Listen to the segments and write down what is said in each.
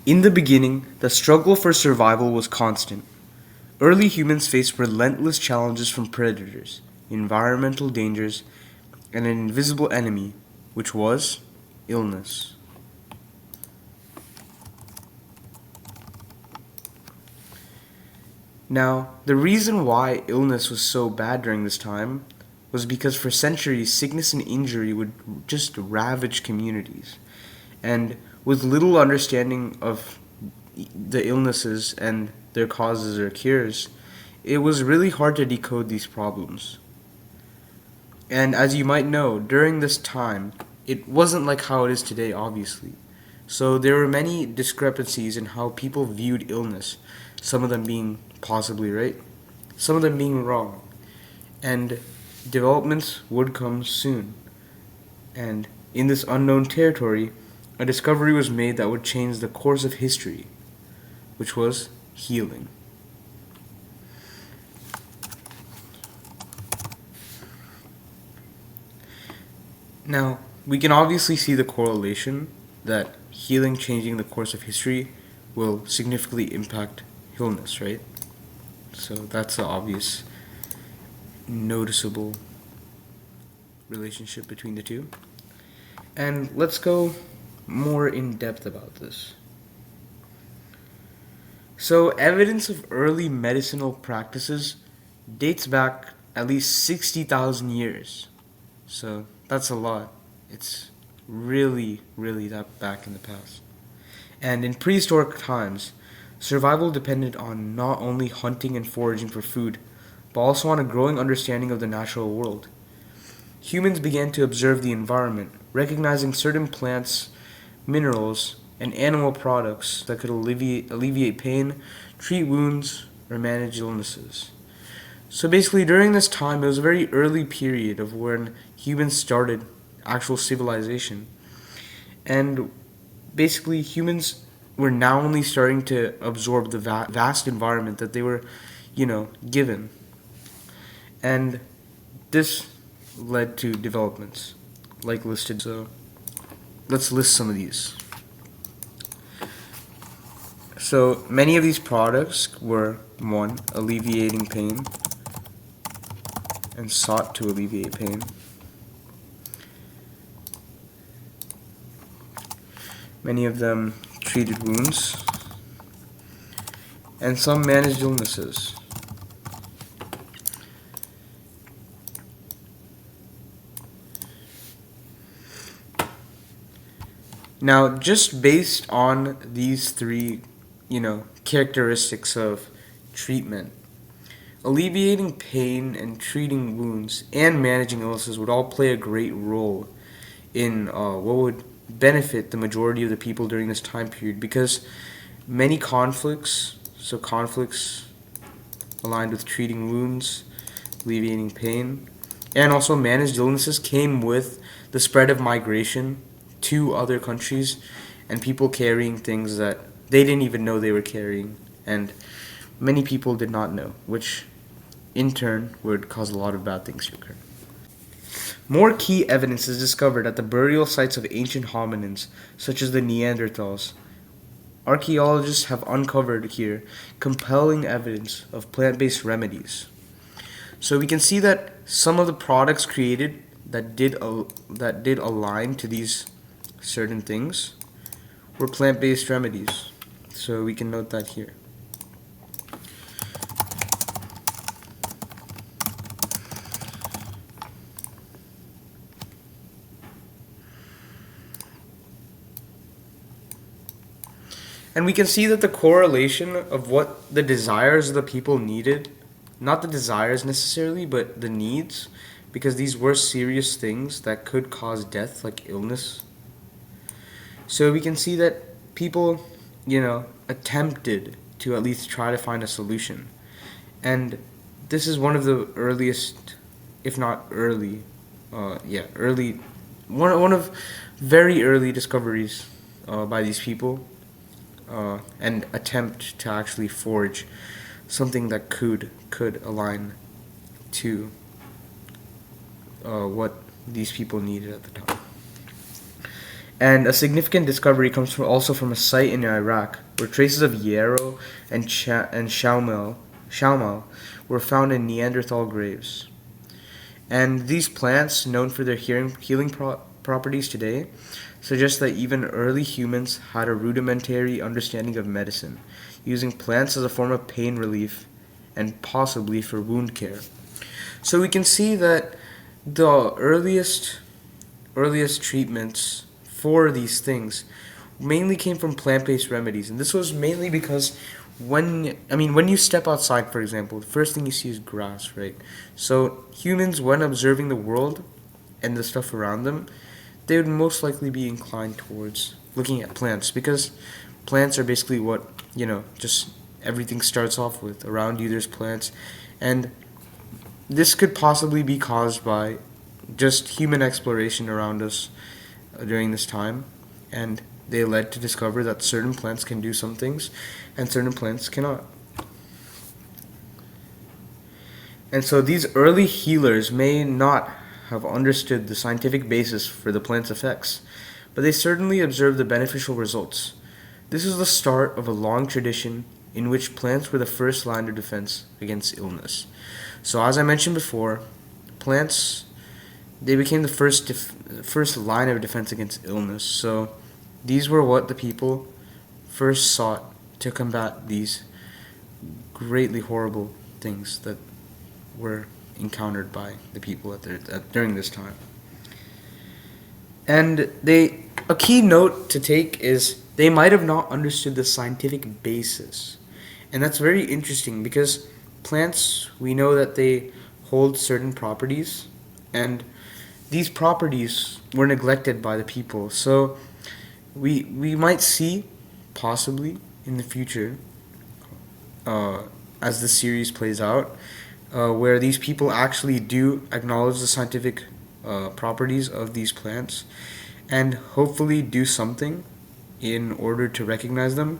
In the beginning, the struggle for survival was constant. Early humans faced relentless challenges from predators, environmental dangers, and an invisible enemy, which was illness. Now, the reason why illness was so bad during this time was because for centuries sickness and injury would just ravage communities. And with little understanding of the illnesses and their causes or cures, it was really hard to decode these problems. And as you might know, during this time, it wasn't like how it is today, obviously. So there were many discrepancies in how people viewed illness, some of them being possibly right, some of them being wrong. And developments would come soon. And in this unknown territory, a discovery was made that would change the course of history, which was healing. Now, we can obviously see the correlation that healing changing the course of history will significantly impact illness, right? So that's the obvious, noticeable relationship between the two. And let's go more in depth about this. So, evidence of early medicinal practices dates back at least 60,000 years. So, that's a lot. It's really, really that back in the past. And in prehistoric times, survival depended on not only hunting and foraging for food, but also on a growing understanding of the natural world. Humans began to observe the environment, recognizing certain plants, minerals, and animal products that could alleviate pain, treat wounds, or manage illnesses. So basically, during this time, it was a very early period of when humans started actual civilization. And basically, humans were now only starting to absorb the vast environment that they were, given. And this led to developments, like listed. So let's list some of these. So many of these products were 1. Alleviating pain and sought to alleviate pain. Many of them treated wounds, and some managed illnesses. Now, just based on these three, characteristics of treatment, alleviating pain and treating wounds and managing illnesses would all play a great role in what would benefit the majority of the people during this time period, because many conflicts aligned with treating wounds, alleviating pain, and also managed illnesses came with the spread of migration to other countries and people carrying things that they didn't even know they were carrying, and many people did not know, which in turn would cause a lot of bad things to occur. More key evidence is discovered at the burial sites of ancient hominins, such as the Neanderthals. Archaeologists have uncovered here compelling evidence of plant-based remedies. So we can see that some of the products created that did align to these certain things were plant-based remedies. So we can note that here. And we can see that the correlation of what the desires of the people needed, not the desires necessarily, but the needs, because these were serious things that could cause death, like illness. So we can see that people, attempted to at least try to find a solution. And this is one of the earliest, if not early, one of very early discoveries by these people. And attempt to actually forge something that could align to what these people needed at the time. And a significant discovery comes from also from a site in Iraq where traces of yarrow and shawmal were found in Neanderthal graves. And these plants, known for their healing properties today, suggest that even early humans had a rudimentary understanding of medicine, using plants as a form of pain relief and possibly for wound care. So we can see that the earliest treatments for these things mainly came from plant-based remedies, and this was mainly because when you step outside, for example, the first thing you see is grass, right? So humans, when observing the world and the stuff around them, they would most likely be inclined towards looking at plants because plants are basically what, just everything starts off with. Around you there's plants, and this could possibly be caused by just human exploration around us during this time, and they led to discover that certain plants can do some things and certain plants cannot. And so these early healers may not have understood the scientific basis for the plant's effects, but they certainly observed the beneficial results. This is the start of a long tradition in which plants were the first line of defense against illness. So as I mentioned before, plants, they became the first line of defense against illness. So these were what the people first sought to combat these greatly horrible things that were encountered by the people during this time. And a key note to take is they might have not understood the scientific basis. And that's very interesting because plants, we know that they hold certain properties, and these properties were neglected by the people. So we might see, possibly in the future, as the series plays out, where these people actually do acknowledge the scientific properties of these plants and hopefully do something in order to recognize them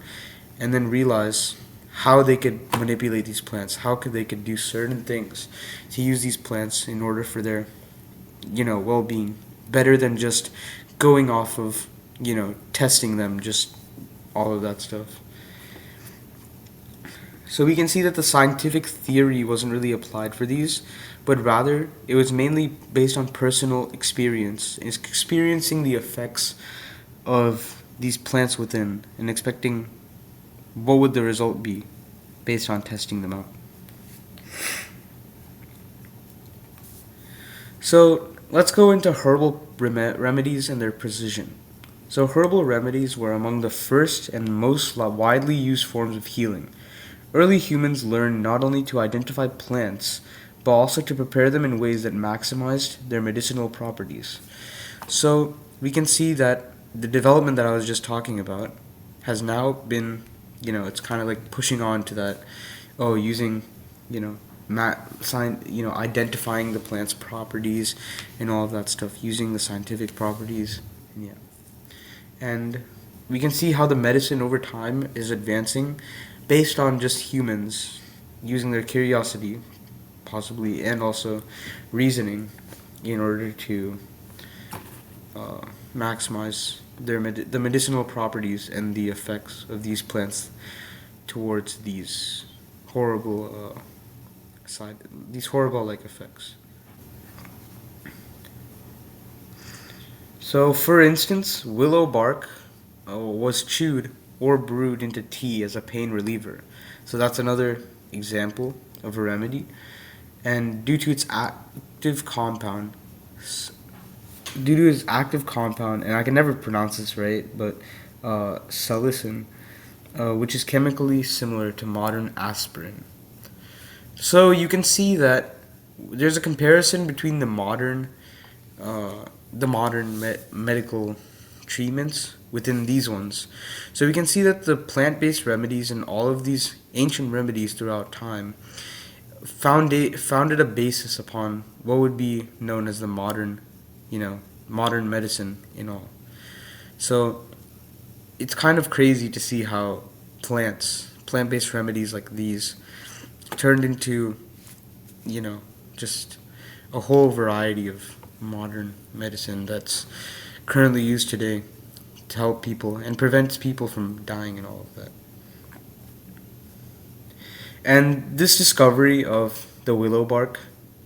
and then realize how they could manipulate these plants, they could do certain things to use these plants in order for their, well-being, better than just going off of, testing them, just all of that stuff. So we can see that the scientific theory wasn't really applied for these, but rather it was mainly based on personal experience, experiencing the effects of these plants within and expecting what would the result be based on testing them out. So let's go into herbal remedies and their precision. So herbal remedies were among the first and most widely used forms of healing. Early humans learned not only to identify plants, but also to prepare them in ways that maximized their medicinal properties. So we can see that the development that I was just talking about has now been, it's kind of like pushing on to that, using, identifying the plant's properties and all of that stuff, using the scientific properties, and we can see how the medicine over time is advancing based on just humans using their curiosity, possibly, and also reasoning in order to maximize the medicinal properties and the effects of these plants towards these horrible like effects. So, for instance, willow bark was chewed or brewed into tea as a pain reliever. So that's another example of a remedy. And due to its active compound, and I can never pronounce this right, but salicin, which is chemically similar to modern aspirin. So you can see that there's a comparison between the modern medical treatments within these ones. So we can see that the plant-based remedies and all of these ancient remedies throughout time founded a basis upon what would be known as the modern medicine in all. So it's kind of crazy to see how plant-based remedies like these turned into, just a whole variety of modern medicine that's currently used today. to help people and prevents people from dying and all of that. And this discovery of the willow bark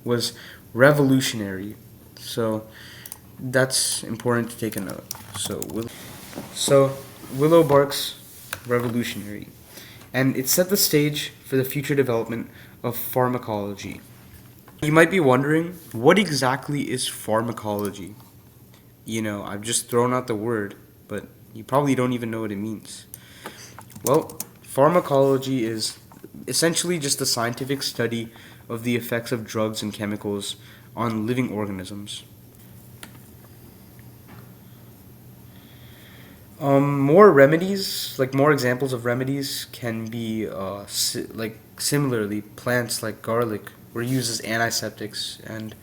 was revolutionary. So that's important to take a note. So willow bark's revolutionary, and it set the stage for the future development of pharmacology. You might be wondering, what exactly is pharmacology? I've just thrown out the word, but you probably don't even know what it means. Well, pharmacology is essentially just the scientific study of the effects of drugs and chemicals on living organisms. More examples of remedies can be similarly, plants like garlic were used as antiseptics and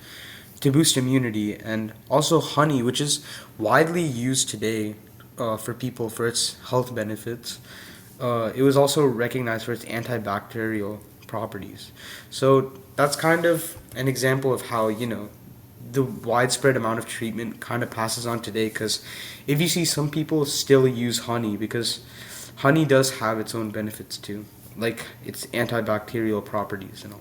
to boost immunity, and also honey, which is widely used today for people for its health benefits. It was also recognized for its antibacterial properties. So that's kind of an example of how, the widespread amount of treatment kind of passes on today, because if you see, some people still use honey because honey does have its own benefits too, like its antibacterial properties and all.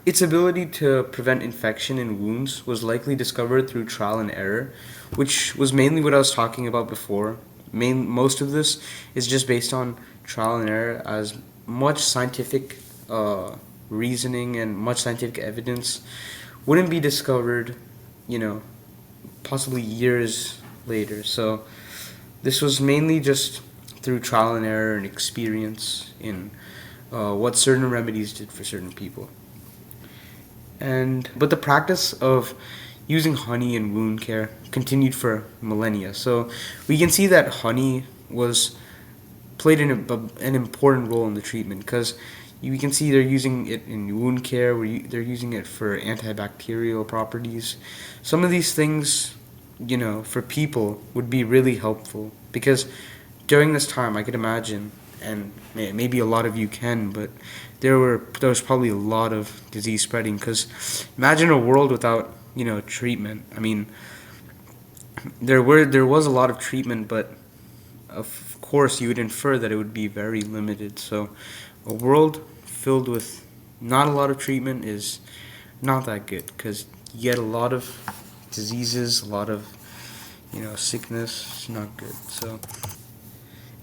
Its ability to prevent infection in wounds was likely discovered through trial and error, which was mainly what I was talking about before. Most of this is just based on trial and error, as much scientific reasoning and much scientific evidence wouldn't be discovered, possibly years later. So this was mainly just through trial and error and experience in what certain remedies did for certain people. But the practice of using honey in wound care continued for millennia. So we can see that honey played an important role in the treatment, because we can see they're using it in wound care, they're using it for antibacterial properties. Some of these things, for people would be really helpful, because during this time, I could imagine, and maybe a lot of you can, but there was probably a lot of disease spreading, because imagine a world without, treatment. I mean, there was a lot of treatment, but of course you would infer that it would be very limited. So a world filled with not a lot of treatment is not that good, because you get a lot of diseases, a lot of sickness. It's not good. So,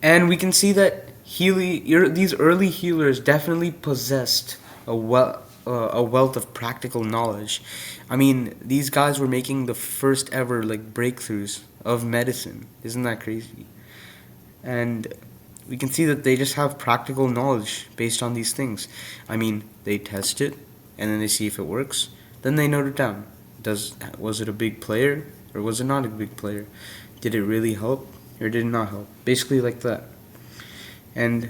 and we can see that these early healers definitely possessed a wealth of practical knowledge. I mean, these guys were making the first ever breakthroughs of medicine. Isn't that crazy? And we can see that they just have practical knowledge based on these things. I mean, they test it, and then they see if it works. Then they note it down. Was it a big player, or was it not a big player? Did it really help, or did it not help? Basically like that. And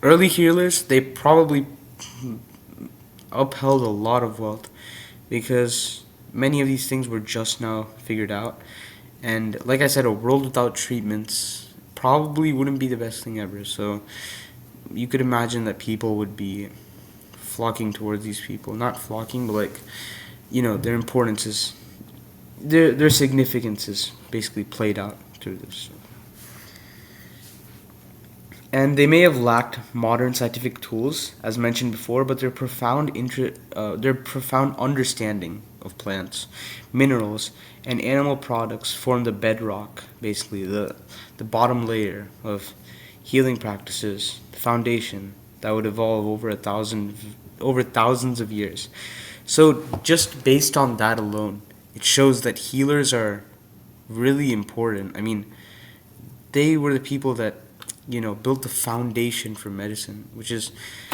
early healers, they probably upheld a lot of wealth, because many of these things were just now figured out. And like I said, a world without treatments probably wouldn't be the best thing ever. So you could imagine that people would be flocking towards these people. Not flocking, but their importance is, their significance is basically played out through this. And they may have lacked modern scientific tools, as mentioned before, but their profound understanding of plants, minerals, and animal products formed the bedrock, basically the bottom layer of healing practices, the foundation that would evolve over thousands of years. So just based on that alone, it shows that healers are really important. I mean, they were the people that built the foundation for medicine, which is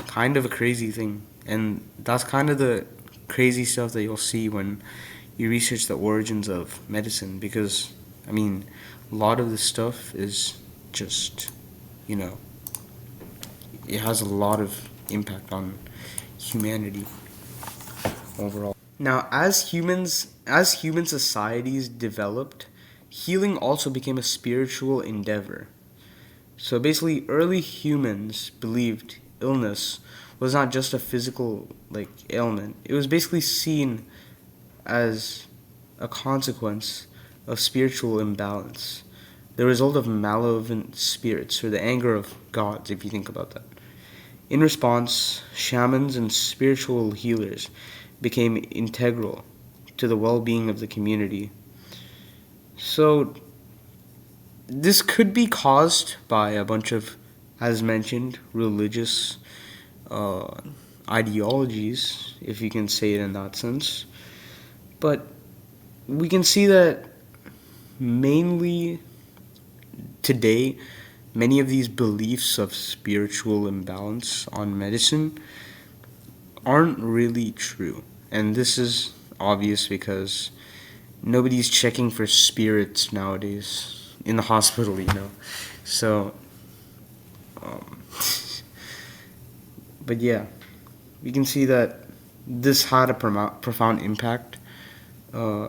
kind of a crazy thing. And that's kind of the crazy stuff that you'll see when you research the origins of medicine, because, I mean, a lot of this stuff is just, it has a lot of impact on humanity overall. Now, as human societies developed, healing also became a spiritual endeavor. So basically, early humans believed illness was not just a physical ailment. It was basically seen as a consequence of spiritual imbalance, the result of malevolent spirits, or the anger of gods, if you think about that. In response, shamans and spiritual healers became integral to the well being of the community. So, this could be caused by a bunch of, as mentioned, religious uh, ideologies, if you can say it in that sense. But we can see that mainly today, many of these beliefs of spiritual imbalance on medicine aren't really true. And this is obvious because nobody's checking for spirits nowadays in the hospital, you know. So, um, but yeah, we can see that this had a profound impact uh,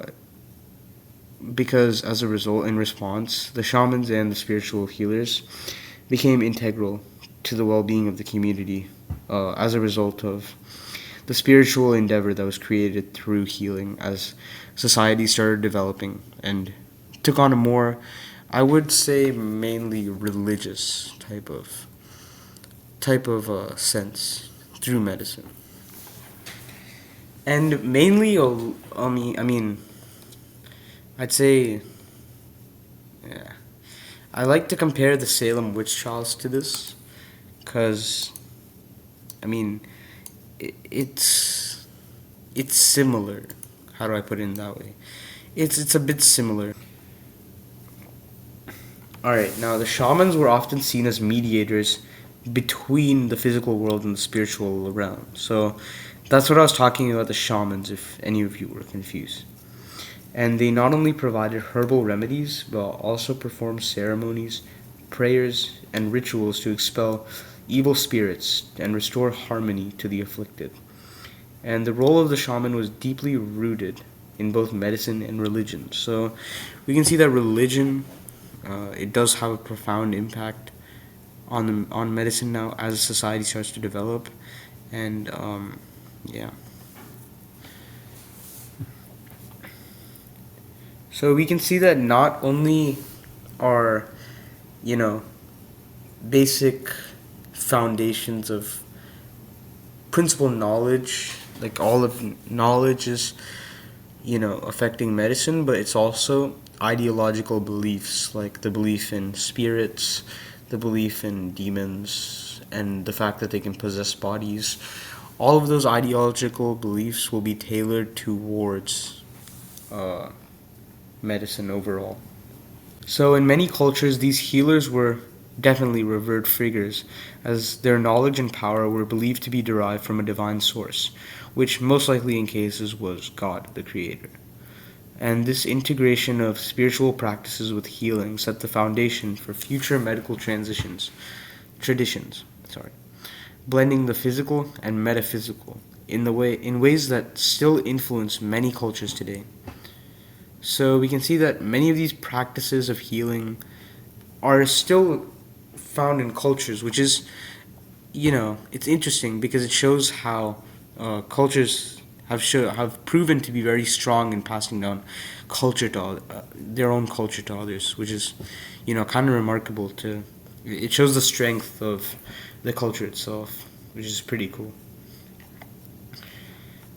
because as a result, in response, the shamans and the spiritual healers became integral to the well-being of the community as a result of the spiritual endeavor that was created through healing as society started developing and took on a more, I would say, mainly religious type of sense through medicine. And mainly, I mean, I'd say, yeah, I like to compare the Salem witch trials to this, because, I mean, it's similar. How do I put it in that way? It's a bit similar. All right, now the shamans were often seen as mediators between the physical world and the spiritual realm. So that's what I was talking about, the shamans, if any of you were confused. And they not only provided herbal remedies, but also performed ceremonies, prayers, and rituals to expel evil spirits and restore harmony to the afflicted. And the role of the shaman was deeply rooted in both medicine and religion. So we can see that religion, it does have a profound impact on medicine now as society starts to develop, and yeah. So we can see that not only are, you know, basic foundations of principal knowledge, like all of knowledge is, affecting medicine, but it's also ideological beliefs, like the belief in spirits, the belief in demons, and the fact that they can possess bodies. All of those ideological beliefs will be tailored towards uh, medicine overall. So, in many cultures, these healers were definitely revered figures, as their knowledge and power were believed to be derived from a divine source, which most likely in cases was God, the Creator. And this integration of spiritual practices with healing set the foundation for future medical traditions, blending the physical and metaphysical in ways that still influence many cultures today. So we can see that many of these practices of healing are still found in cultures, which is, it's interesting because it shows how cultures have proven to be very strong in passing down culture to their own culture to others, which is, kind of remarkable. It shows the strength of the culture itself, which is pretty cool.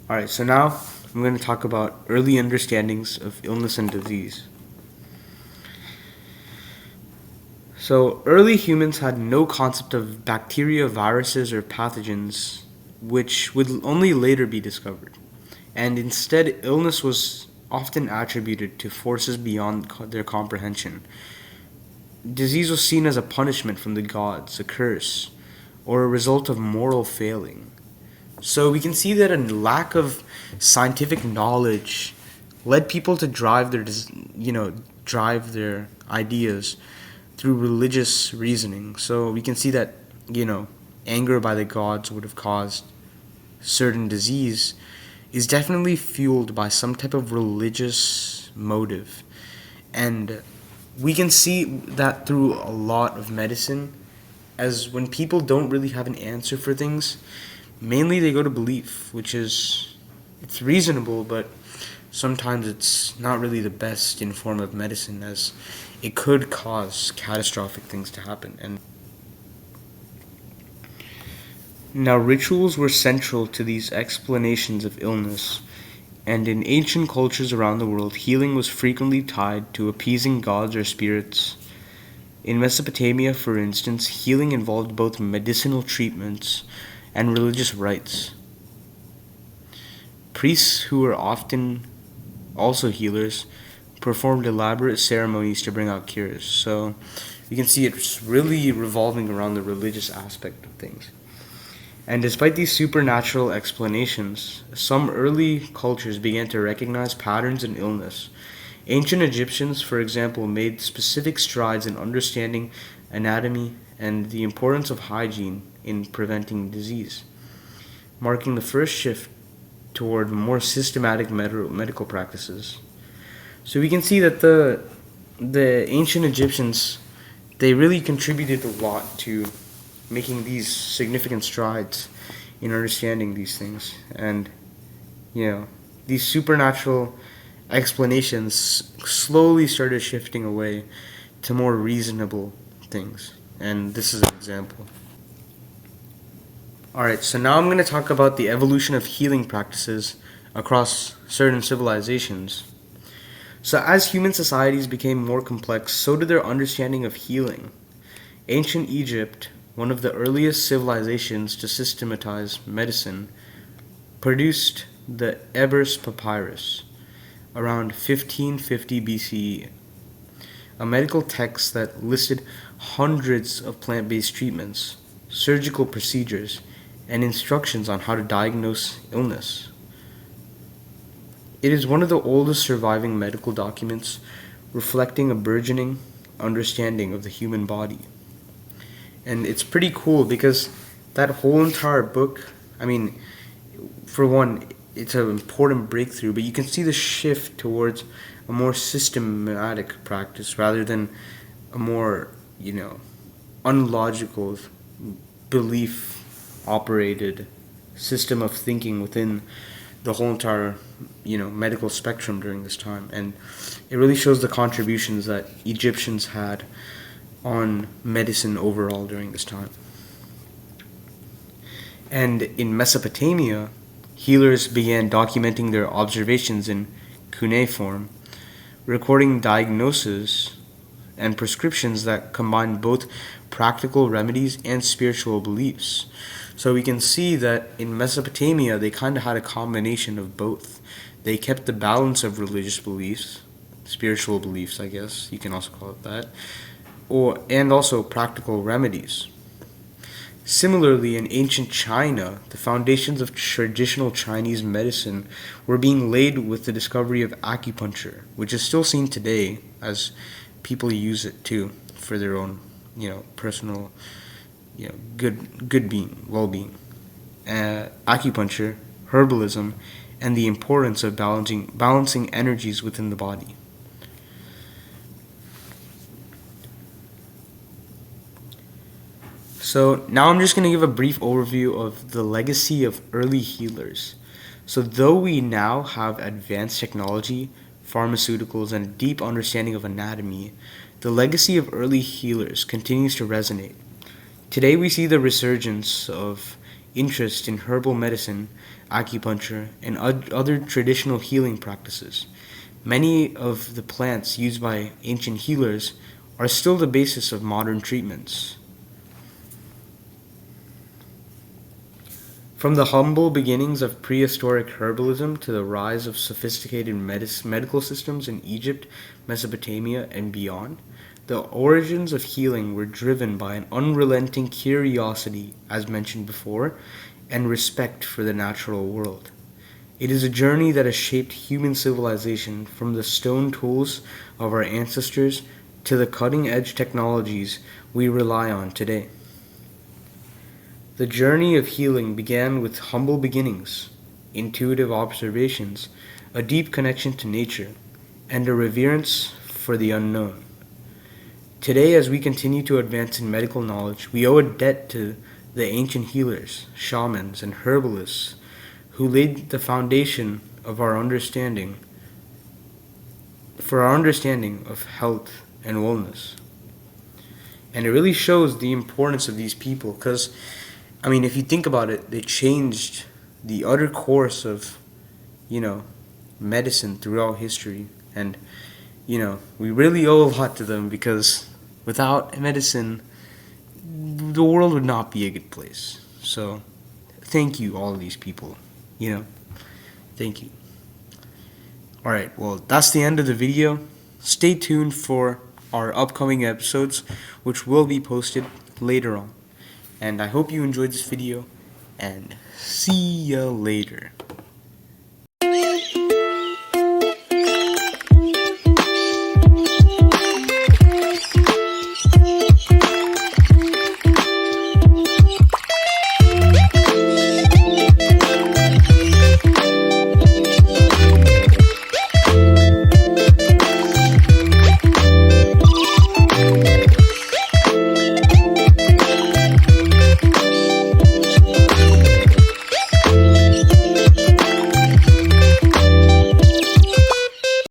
All right, so now I'm going to talk about early understandings of illness and disease. So, early humans had no concept of bacteria, viruses, or pathogens, which would only later be discovered. And instead, illness was often attributed to forces beyond their comprehension. Disease was seen as a punishment from the gods, a curse, or a result of moral failing. So we can see that a lack of scientific knowledge led people to drive their ideas through religious reasoning. So we can see that, anger by the gods would have caused certain disease is definitely fueled by some type of religious motive. And we can see that through a lot of medicine, as when people don't really have an answer for things, mainly they go to belief, which is, it's reasonable, but sometimes it's not really the best in form of medicine, as it could cause catastrophic things to happen. And now rituals were central to these explanations of illness, and in ancient cultures around the world, healing was frequently tied to appeasing gods or spirits. In Mesopotamia, for instance, healing involved both medicinal treatments and religious rites. Priests, who were often also healers, performed elaborate ceremonies to bring out cures. So you can see it's really revolving around the religious aspect of things. And despite these supernatural explanations, some early cultures began to recognize patterns in illness. Ancient Egyptians, for example, made specific strides in understanding anatomy and the importance of hygiene in preventing disease, marking the first shift toward more systematic medical practices. So we can see that the ancient Egyptians, they really contributed a lot to making these significant strides in understanding these things. And these supernatural explanations slowly started shifting away to more reasonable things. And this is an example. Alright, so now I'm going to talk about the evolution of healing practices across certain civilizations. So as human societies became more complex, so did their understanding of healing. Ancient Egypt, one of the earliest civilizations to systematize medicine, produced the Ebers Papyrus around 1550 BCE, a medical text that listed hundreds of plant-based treatments, surgical procedures, and instructions on how to diagnose illness. It is one of the oldest surviving medical documents reflecting a burgeoning understanding of the human body. And it's pretty cool because that whole entire book, for one, it's an important breakthrough, but you can see the shift towards a more systematic practice rather than a more, unlogical belief operated system of thinking within the whole entire, medical spectrum during this time. And it really shows the contributions that Egyptians had on medicine overall during this time. And in Mesopotamia, healers began documenting their observations in cuneiform, recording diagnoses and prescriptions that combined both practical remedies and spiritual beliefs. So we can see that in Mesopotamia, they kind of had a combination of both. They kept the balance of religious beliefs, spiritual beliefs, I guess you can also call it that, and also practical remedies. Similarly, in ancient China, the foundations of traditional Chinese medicine were being laid with the discovery of acupuncture, which is still seen today as people use it too for their own, personal, well-being. Acupuncture, herbalism, and the importance of balancing energies within the body. So now I'm just going to give a brief overview of the legacy of early healers. So though we now have advanced technology, pharmaceuticals, and a deep understanding of anatomy, the legacy of early healers continues to resonate. Today we see the resurgence of interest in herbal medicine, acupuncture, and other traditional healing practices. Many of the plants used by ancient healers are still the basis of modern treatments. From the humble beginnings of prehistoric herbalism to the rise of sophisticated medical systems in Egypt, Mesopotamia, and beyond, the origins of healing were driven by an unrelenting curiosity, as mentioned before, and respect for the natural world. It is a journey that has shaped human civilization from the stone tools of our ancestors to the cutting-edge technologies we rely on today. The journey of healing began with humble beginnings, intuitive observations, a deep connection to nature, and a reverence for the unknown. Today, as we continue to advance in medical knowledge, we owe a debt to the ancient healers, shamans, and herbalists who laid the foundation of our understanding for our understanding of health and wellness. And it really shows the importance of these people because, I mean, if you think about it, they changed the utter course of, you know, medicine throughout history. And, we really owe a lot to them because without medicine, the world would not be a good place. So, thank you, all of these people. Thank you. Alright, well, that's the end of the video. Stay tuned for our upcoming episodes, which will be posted later on. And I hope you enjoyed this video, and see ya later.